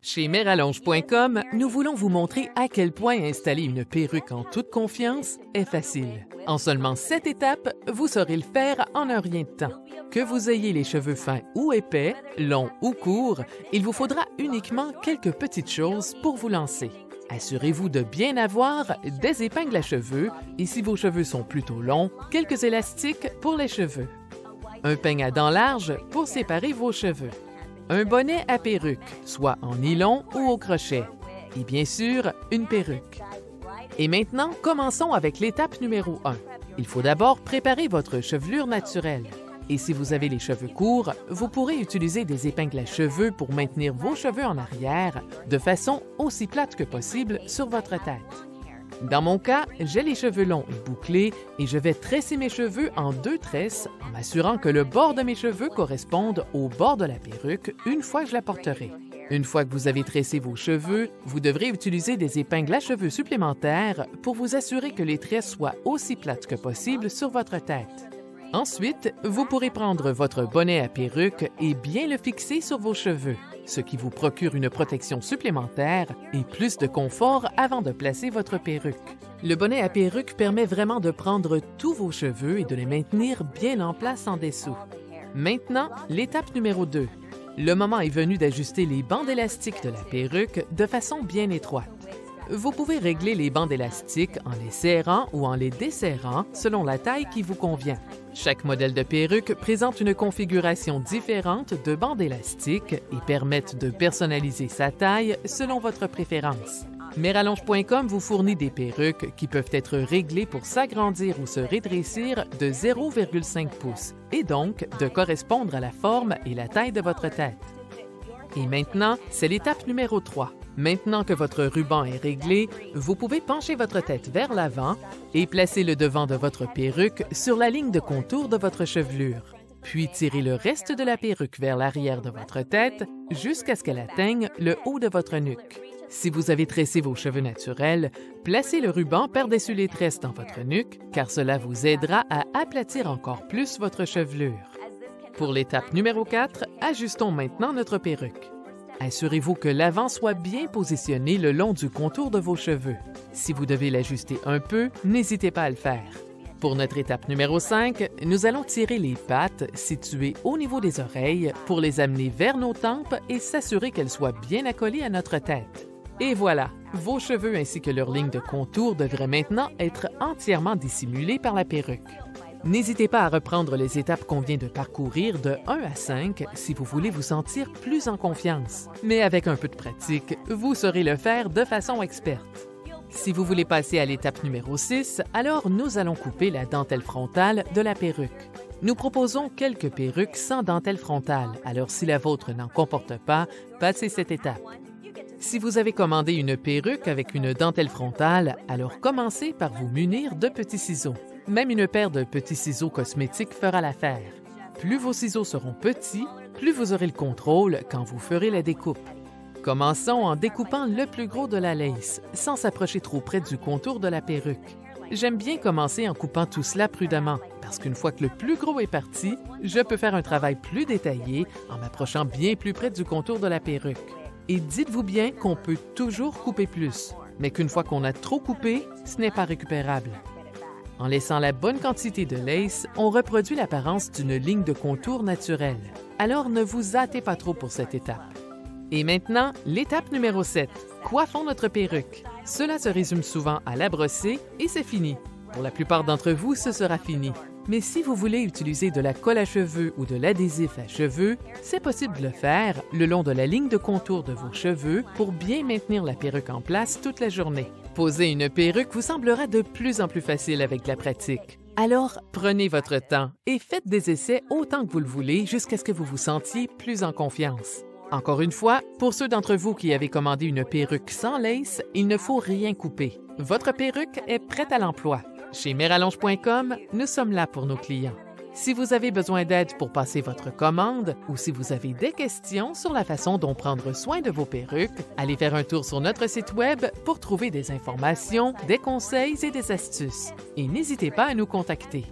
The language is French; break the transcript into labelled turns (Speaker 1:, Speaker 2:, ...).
Speaker 1: Chez Merallonge.com, nous voulons vous montrer à quel point installer une perruque en toute confiance est facile. En seulement 7 étapes, vous saurez le faire en un rien de temps. Que vous ayez les cheveux fins ou épais, longs ou courts, il vous faudra uniquement quelques petites choses pour vous lancer. Assurez-vous de bien avoir des épingles à cheveux et si vos cheveux sont plutôt longs, quelques élastiques pour les cheveux. Un peigne à dents larges pour séparer vos cheveux. Un bonnet à perruque, soit en nylon ou au crochet. Et bien sûr, une perruque. Et maintenant, commençons avec l'étape numéro 1. Il faut d'abord préparer votre chevelure naturelle. Et si vous avez les cheveux courts, vous pourrez utiliser des épingles à cheveux pour maintenir vos cheveux en arrière de façon aussi plate que possible sur votre tête. Dans mon cas, j'ai les cheveux longs et bouclés et je vais tresser mes cheveux en 2 tresses en m'assurant que le bord de mes cheveux corresponde au bord de la perruque une fois que je la porterai. Une fois que vous avez tressé vos cheveux, vous devrez utiliser des épingles à cheveux supplémentaires pour vous assurer que les tresses soient aussi plates que possible sur votre tête. Ensuite, vous pourrez prendre votre bonnet à perruque et bien le fixer sur vos cheveux, ce qui vous procure une protection supplémentaire et plus de confort avant de placer votre perruque. Le bonnet à perruque permet vraiment de prendre tous vos cheveux et de les maintenir bien en place en dessous. Maintenant, l'étape numéro 2. Le moment est venu d'ajuster les bandes élastiques de la perruque de façon bien étroite. Vous pouvez régler les bandes élastiques en les serrant ou en les desserrant selon la taille qui vous convient. Chaque modèle de perruque présente une configuration différente de bandes élastiques et permettent de personnaliser sa taille selon votre préférence. Merallonge.com vous fournit des perruques qui peuvent être réglées pour s'agrandir ou se rétrécir de 0,5 pouces et donc de correspondre à la forme et la taille de votre tête. Et maintenant, c'est l'étape numéro 3. Maintenant que votre ruban est réglé, vous pouvez pencher votre tête vers l'avant et placer le devant de votre perruque sur la ligne de contour de votre chevelure. Puis tirez le reste de la perruque vers l'arrière de votre tête jusqu'à ce qu'elle atteigne le haut de votre nuque. Si vous avez tressé vos cheveux naturels, placez le ruban par-dessus les tresses dans votre nuque car cela vous aidera à aplatir encore plus votre chevelure. Pour l'étape numéro 4, ajustons maintenant notre perruque. Assurez-vous que l'avant soit bien positionné le long du contour de vos cheveux. Si vous devez l'ajuster un peu, n'hésitez pas à le faire. Pour notre étape numéro 5, nous allons tirer les pattes situées au niveau des oreilles pour les amener vers nos tempes et s'assurer qu'elles soient bien accolées à notre tête. Et voilà, vos cheveux ainsi que leur ligne de contour devraient maintenant être entièrement dissimulés par la perruque. N'hésitez pas à reprendre les étapes qu'on vient de parcourir de 1 à 5 si vous voulez vous sentir plus en confiance. Mais avec un peu de pratique, vous saurez le faire de façon experte. Si vous voulez passer à l'étape numéro 6, alors nous allons couper la dentelle frontale de la perruque. Nous proposons quelques perruques sans dentelle frontale, alors si la vôtre n'en comporte pas, passez cette étape. Si vous avez commandé une perruque avec une dentelle frontale, alors commencez par vous munir de petits ciseaux. Même une paire de petits ciseaux cosmétiques fera l'affaire. Plus vos ciseaux seront petits, plus vous aurez le contrôle quand vous ferez la découpe. Commençons en découpant le plus gros de la lace, sans s'approcher trop près du contour de la perruque. J'aime bien commencer en coupant tout cela prudemment, parce qu'une fois que le plus gros est parti, je peux faire un travail plus détaillé en m'approchant bien plus près du contour de la perruque. Et dites-vous bien qu'on peut toujours couper plus, mais qu'une fois qu'on a trop coupé, ce n'est pas récupérable. En laissant la bonne quantité de lace, on reproduit l'apparence d'une ligne de contour naturelle. Alors ne vous hâtez pas trop pour cette étape. Et maintenant, l'étape numéro 7. Coiffons notre perruque. Cela se résume souvent à la brosser et c'est fini. Pour la plupart d'entre vous, ce sera fini. Mais si vous voulez utiliser de la colle à cheveux ou de l'adhésif à cheveux, c'est possible de le faire le long de la ligne de contour de vos cheveux pour bien maintenir la perruque en place toute la journée. Poser une perruque vous semblera de plus en plus facile avec la pratique. Alors, prenez votre temps et faites des essais autant que vous le voulez jusqu'à ce que vous vous sentiez plus en confiance. Encore une fois, pour ceux d'entre vous qui avez commandé une perruque sans lace, il ne faut rien couper. Votre perruque est prête à l'emploi. Chez Merallonge.com, nous sommes là pour nos clients. Si vous avez besoin d'aide pour passer votre commande ou si vous avez des questions sur la façon dont prendre soin de vos perruques, allez faire un tour sur notre site Web pour trouver des informations, des conseils et des astuces. Et n'hésitez pas à nous contacter.